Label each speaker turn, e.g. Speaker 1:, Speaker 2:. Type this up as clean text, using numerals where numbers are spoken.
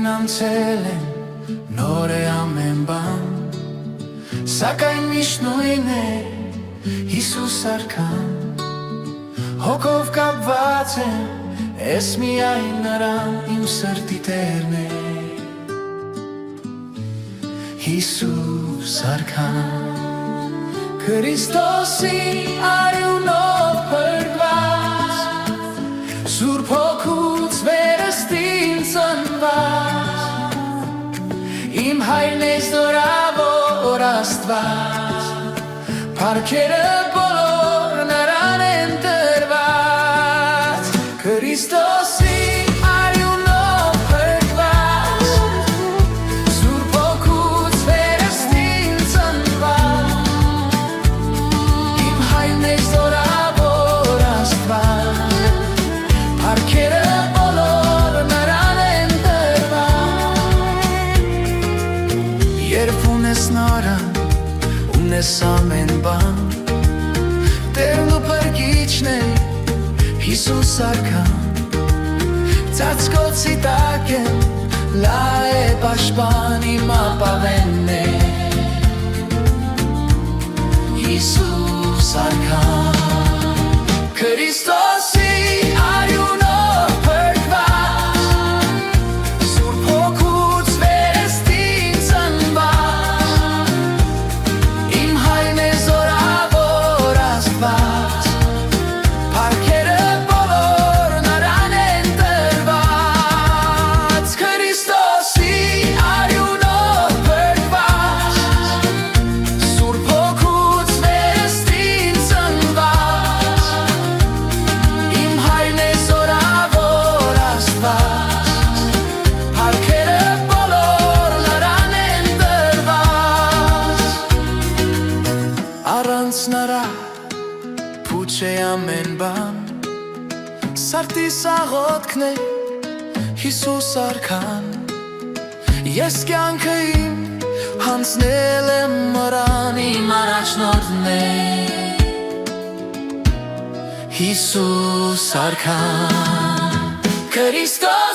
Speaker 1: անցել են, նոր է ամեն բան, սակայն միշտ նույնն է Հիսուս արքան, հոգով կապված եմ, ես միայն նրան իմ սրտի տերն է, Հիսուս արքան, Քրիստոսի արյունով փրկված, Սուրբ Հոգուց վերստին ծնված, իմ հայրն ես զորավոր Աստված, փառքերը բոլոր նրան են տրված, Քրիստոսի արյունով փրկված, Սուրբ Հոգուց վերստին ծնված, իմ հայրն ես զորավոր Աստված, փառքերը բոլոր նրան են տրված, երբ ունես նորը, ունես ամեն բան, Տերն ու փրկիչն է Հիսուս արքան, ծածկոցի տակ եմ, լա է պաշտպան, իմ ապավենն է, Հիսուս արքան, Քրիստոսի արյունով փրկված, Սուրբ Հոգուց վերստին ծնված, իմ հայրն է զորավոր Աստված, փառքերը բոլոր նրան են տրված, Քրիստոսի արյունով փրկված, Սուրբ Հոգուց վերստին ծնված, իմ հայրն է զորավոր Աստված, փառքերը բոլոր նրան են տրված, առանց նրա փուչ է ամեն բան, սրտիս աղոթքն է Հիսուս արքան, ես կյանքը իմ հանձնել եմ նրան, իմ առաջնորդն է Հիսուս արքան, Քրիստոս